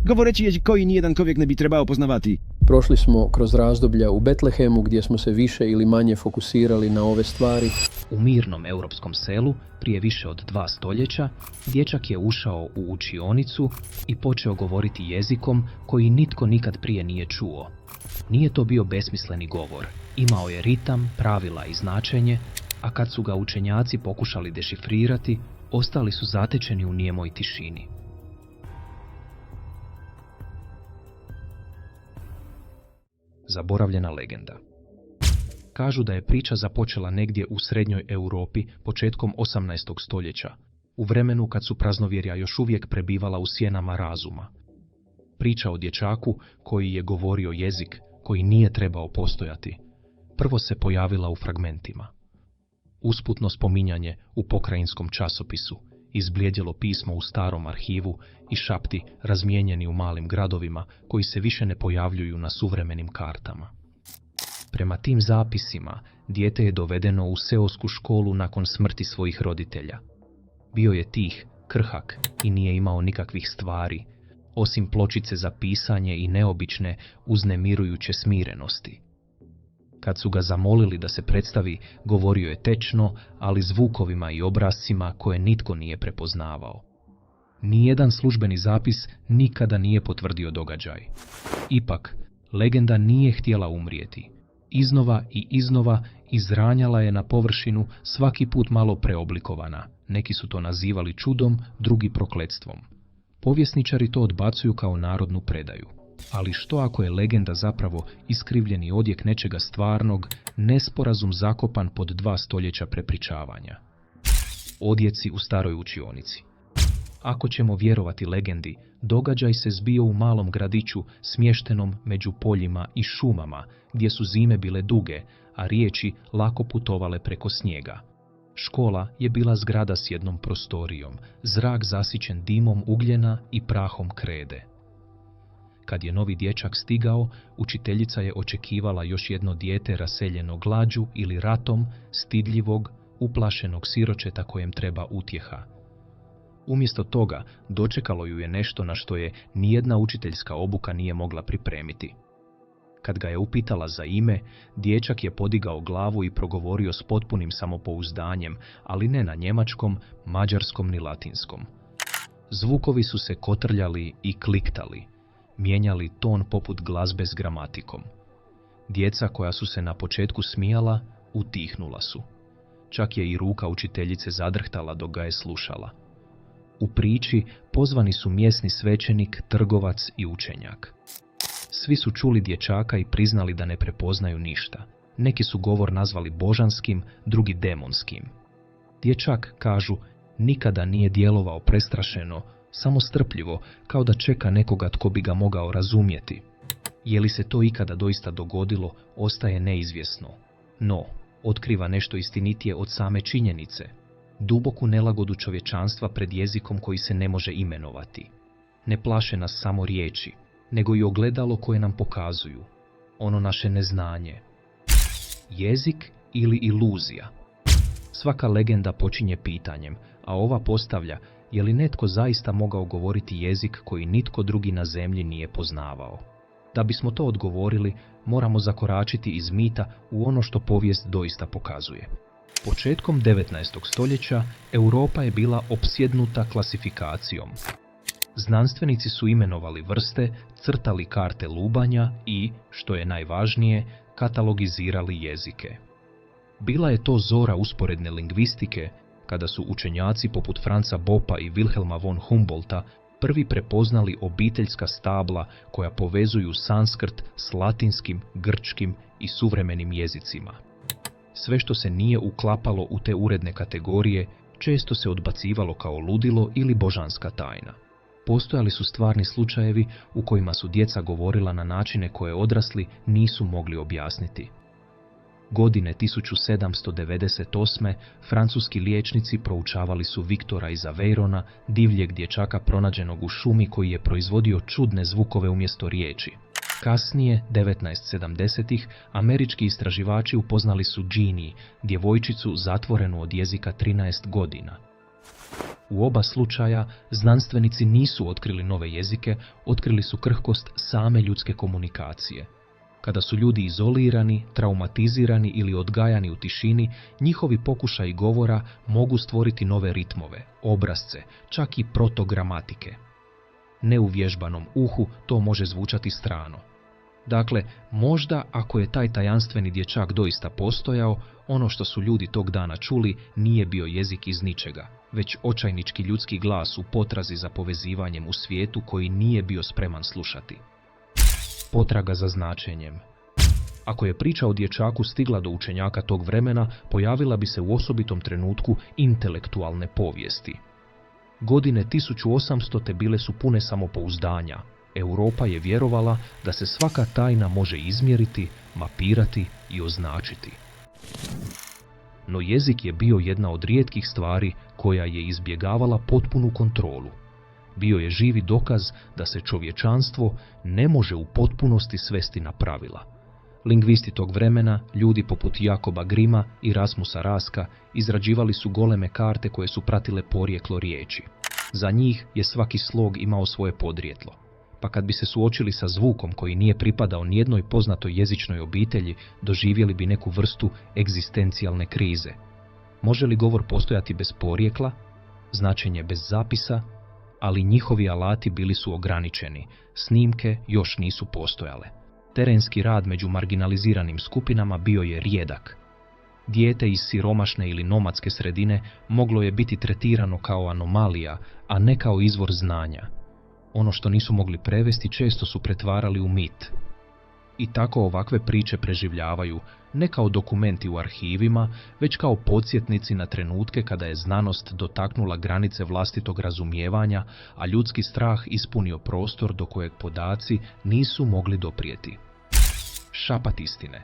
Govoreći jezik koji nijedan čovjek ne bi trebao poznavati. Prošli smo kroz razdoblja u Betlehemu gdje smo se više ili manje fokusirali na ove stvari. U mirnom europskom selu, prije više od 2 stoljeća, dječak je ušao u učionicu i počeo govoriti jezikom koji nitko nikad prije nije čuo. Nije to bio besmisleni govor. Imao je ritam, pravila i značenje, a kad su ga učenjaci pokušali dešifrirati, ostali su zatečeni u nijemoj tišini. Zaboravljena legenda. Kažu da je priča započela negdje u srednjoj Europi početkom 18. stoljeća, u vremenu kad su praznovjerja još uvijek prebivala u sjenama razuma. Priča o dječaku koji je govorio jezik koji nije trebao postojati, prvo se pojavila u fragmentima. Usputno spominjanje u pokrajinskom časopisu, izblijedjelo pismo u starom arhivu i šapti razmijenjeni u malim gradovima koji se više ne pojavljuju na suvremenim kartama. Prema tim zapisima, dijete je dovedeno u seosku školu nakon smrti svojih roditelja. Bio je tih, krhak i nije imao nikakvih stvari, osim pločice za pisanje i neobične, uznemirujuće smirenosti. Kad su ga zamolili da se predstavi, govorio je tečno, ali zvukovima i obrascima koje nitko nije prepoznavao. Nijedan službeni zapis nikada nije potvrdio događaj. Ipak, legenda nije htjela umrijeti. Iznova i iznova izranjala je na površinu, svaki put malo preoblikovana. Neki su to nazivali čudom, drugi prokletstvom. Povjesničari to odbacuju kao narodnu predaju. Ali što ako je legenda zapravo iskrivljeni odjek nečega stvarnog, nesporazum zakopan pod 2 stoljeća prepričavanja? Odjeci u staroj učionici. Ako ćemo vjerovati legendi, događaj se zbio u malom gradiću smještenom među poljima i šumama, gdje su zime bile duge, a riječi lako putovale preko snijega. Škola je bila zgrada s jednom prostorijom, zrak zasićen dimom ugljena i prahom krede. Kad je novi dječak stigao, učiteljica je očekivala još jedno dijete raseljeno glađu ili ratom, stidljivog, uplašenog siročeta kojem treba utjeha. Umjesto toga, dočekalo ju je nešto na što je nijedna učiteljska obuka nije mogla pripremiti. Kad ga je upitala za ime, dječak je podigao glavu i progovorio s potpunim samopouzdanjem, ali ne na njemačkom, mađarskom ni latinskom. Zvukovi su se kotrljali i kliktali, mijenjali ton poput glazbe s gramatikom. Djeca koja su se na početku smijala, utihnula su. Čak je i ruka učiteljice zadrhtala dok ga je slušala. U priči pozvani su mjesni svećenik, trgovac i učenjak. Svi su čuli dječaka i priznali da ne prepoznaju ništa. Neki su govor nazvali božanskim, drugi demonskim. Dječak, kažu, nikada nije djelovao prestrašeno, samo strpljivo, kao da čeka nekoga tko bi ga mogao razumjeti. Je li se to ikada doista dogodilo, ostaje neizvjesno. No, otkriva nešto istinitije od same činjenice. Duboku nelagodu čovječanstva pred jezikom koji se ne može imenovati. Ne plaše nas samo riječi, nego i ogledalo koje nam pokazuju. Ono naše neznanje. Jezik ili iluzija? Svaka legenda počinje pitanjem, a ova postavlja je li netko zaista mogao govoriti jezik koji nitko drugi na zemlji nije poznavao. Da bismo to odgovorili, moramo zakoračiti iz mita u ono što povijest doista pokazuje. Početkom 19. stoljeća Europa je bila opsjednuta klasifikacijom. Znanstvenici su imenovali vrste, crtali karte lubanja i, što je najvažnije, katalogizirali jezike. Bila je to zora usporedne lingvistike, kada su učenjaci poput Franza Boppa i Wilhelma von Humboldta prvi prepoznali obiteljska stabla koja povezuju sanskrt s latinskim, grčkim i suvremenim jezicima. Sve što se nije uklapalo u te uredne kategorije često se odbacivalo kao ludilo ili božanska tajna. Postojali su stvarni slučajevi u kojima su djeca govorila na načine koje odrasli nisu mogli objasniti. Godine 1798. francuski liječnici proučavali su Viktora iz Aveirona, divljeg dječaka pronađenog u šumi koji je proizvodio čudne zvukove umjesto riječi. Kasnije, 1970-ih, američki istraživači upoznali su Jeannie, djevojčicu zatvorenu od jezika 13 godina. U oba slučaja znanstvenici nisu otkrili nove jezike, otkrili su krhkost same ljudske komunikacije. Kada su ljudi izolirani, traumatizirani ili odgajani u tišini, njihovi pokušaji govora mogu stvoriti nove ritmove, obrazce, čak i protogramatike. Neuvježbanom uhu to može zvučati strano. Dakle, možda ako je taj tajanstveni dječak doista postojao, ono što su ljudi tog dana čuli nije bio jezik iz ničega, već očajnički ljudski glas u potrazi za povezivanjem u svijetu koji nije bio spreman slušati. Potraga za značenjem. Ako je priča o dječaku stigla do učenjaka tog vremena, pojavila bi se u osobitom trenutku intelektualne povijesti. Godine 1800 bile su pune samopouzdanja. Europa je vjerovala da se svaka tajna može izmjeriti, mapirati i označiti. No jezik je bio jedna od rijetkih stvari koja je izbjegavala potpunu kontrolu. Bio je živi dokaz da se čovječanstvo ne može u potpunosti svesti na pravila. Lingvisti tog vremena, ljudi poput Jakoba Grima i Rasmusa Raska, izrađivali su goleme karte koje su pratile porijeklo riječi. Za njih je svaki slog imao svoje podrijetlo. Pa kad bi se suočili sa zvukom koji nije pripadao nijednoj poznatoj jezičnoj obitelji, doživjeli bi neku vrstu egzistencijalne krize. Može li govor postojati bez porijekla, značenje bez zapisa, ali njihovi alati bili su ograničeni, snimke još nisu postojale. Terenski rad među marginaliziranim skupinama bio je rijedak. Dijete iz siromašne ili nomadske sredine moglo je biti tretirano kao anomalija, a ne kao izvor znanja. Ono što nisu mogli prevesti često su pretvarali u mit. I tako ovakve priče preživljavaju, ne kao dokumenti u arhivima, već kao podsjetnici na trenutke kada je znanost dotaknula granice vlastitog razumijevanja, a ljudski strah ispunio prostor do kojeg podaci nisu mogli doprijeti. Šapat istine.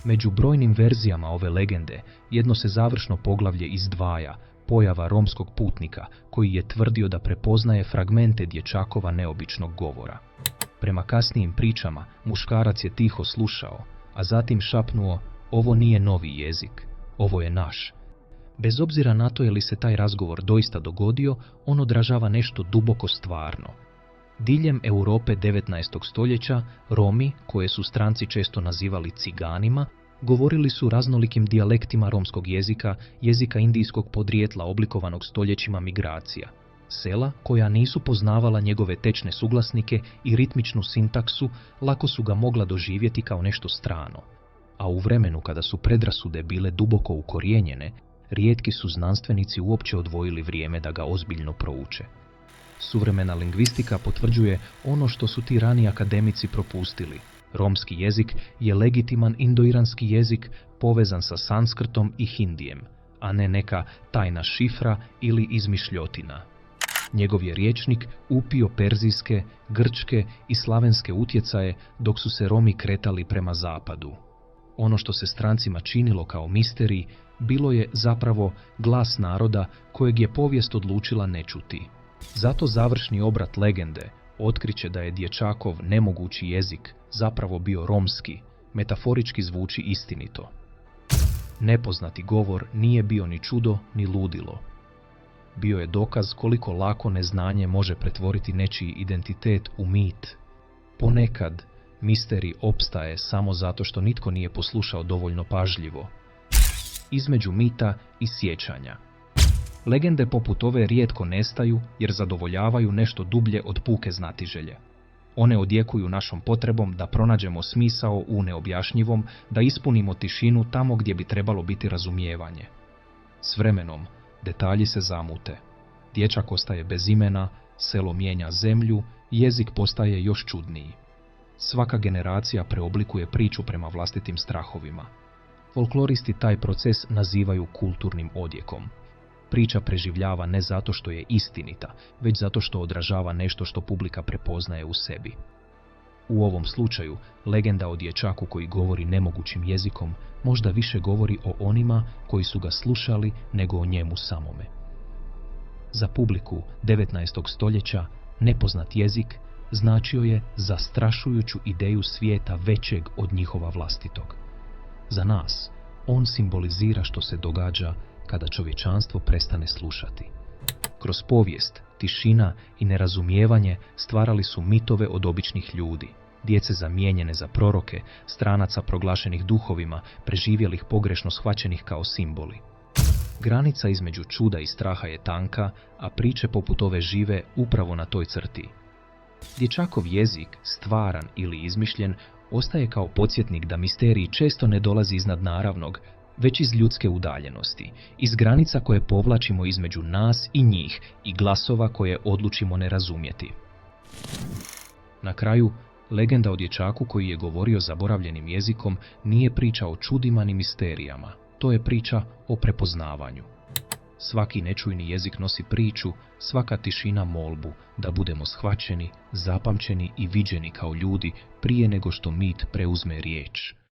Među brojnim verzijama ove legende jedno se završno poglavlje izdvaja, pojava romskog putnika koji je tvrdio da prepoznaje fragmente dječakova neobičnog govora. Prema kasnijim pričama, muškarac je tiho slušao, a zatim šapnuo: ovo nije novi jezik, ovo je naš. Bez obzira na to je li se taj razgovor doista dogodio, on odražava nešto duboko stvarno. Diljem Europe 19. stoljeća, Romi, koje su stranci često nazivali ciganima, govorili su raznolikim dijalektima romskog jezika, jezika indijskog podrijetla oblikovanog stoljećima migracija. Sela, koja nisu poznavala njegove tečne suglasnike i ritmičnu sintaksu, lako su ga mogla doživjeti kao nešto strano. A u vremenu kada su predrasude bile duboko ukorijenjene, rijetki su znanstvenici uopće odvojili vrijeme da ga ozbiljno prouče. Suvremena lingvistika potvrđuje ono što su ti rani akademici propustili. Romski jezik je legitiman indoiranski jezik povezan sa sanskrtom i hindijem, a ne neka tajna šifra ili izmišljotina. Njegov je rječnik upio perzijske, grčke i slavenske utjecaje dok su se Romi kretali prema zapadu. Ono što se strancima činilo kao misterij bilo je zapravo glas naroda kojeg je povijest odlučila ne čuti. Zato završni obrat legende otkriće da je dječakov nemogući jezik zapravo bio romski, metaforički zvuči istinito. Nepoznati govor nije bio ni čudo ni ludilo. Bio je dokaz koliko lako neznanje može pretvoriti nečiji identitet u mit. Ponekad misterij opstaje samo zato što nitko nije poslušao dovoljno pažljivo. Između mita i sjećanja. Legende poput ove rijetko nestaju jer zadovoljavaju nešto dublje od puke znatiželje. One odjekuju našom potrebom da pronađemo smisao u neobjašnjivom, da ispunimo tišinu tamo gdje bi trebalo biti razumijevanje. S vremenom detalji se zamute. Dječak ostaje bez imena, selo mijenja zemlju, jezik postaje još čudniji. Svaka generacija preoblikuje priču prema vlastitim strahovima. Folkloristi taj proces nazivaju kulturnim odjekom. Priča preživljava ne zato što je istinita, već zato što odražava nešto što publika prepoznaje u sebi. U ovom slučaju, legenda o dječaku koji govori nemogućim jezikom možda više govori o onima koji su ga slušali nego o njemu samome. Za publiku 19. stoljeća nepoznat jezik značio je zastrašujuću ideju svijeta većeg od njihova vlastitog. Za nas, on simbolizira što se događa kada čovječanstvo prestane slušati. Kroz povijest, tišina i nerazumijevanje stvarali su mitove od običnih ljudi. Djece zamijenjene za proroke, stranaca proglašenih duhovima, preživjelih pogrešno shvaćenih kao simboli. Granica između čuda i straha je tanka, a priče poput ove žive upravo na toj crti. Dječakov jezik, stvaran ili izmišljen, ostaje kao podsjetnik da misterij često ne dolazi iznad naravnog, već iz ljudske udaljenosti, iz granica koje povlačimo između nas i njih i glasova koje odlučimo ne razumjeti. Na kraju, legenda o dječaku koji je govorio zaboravljenim jezikom nije priča o čudima ni misterijama, to je priča o prepoznavanju. Svaki nečujni jezik nosi priču, svaka tišina molbu da budemo shvaćeni, zapamćeni i viđeni kao ljudi prije nego što mit preuzme riječ.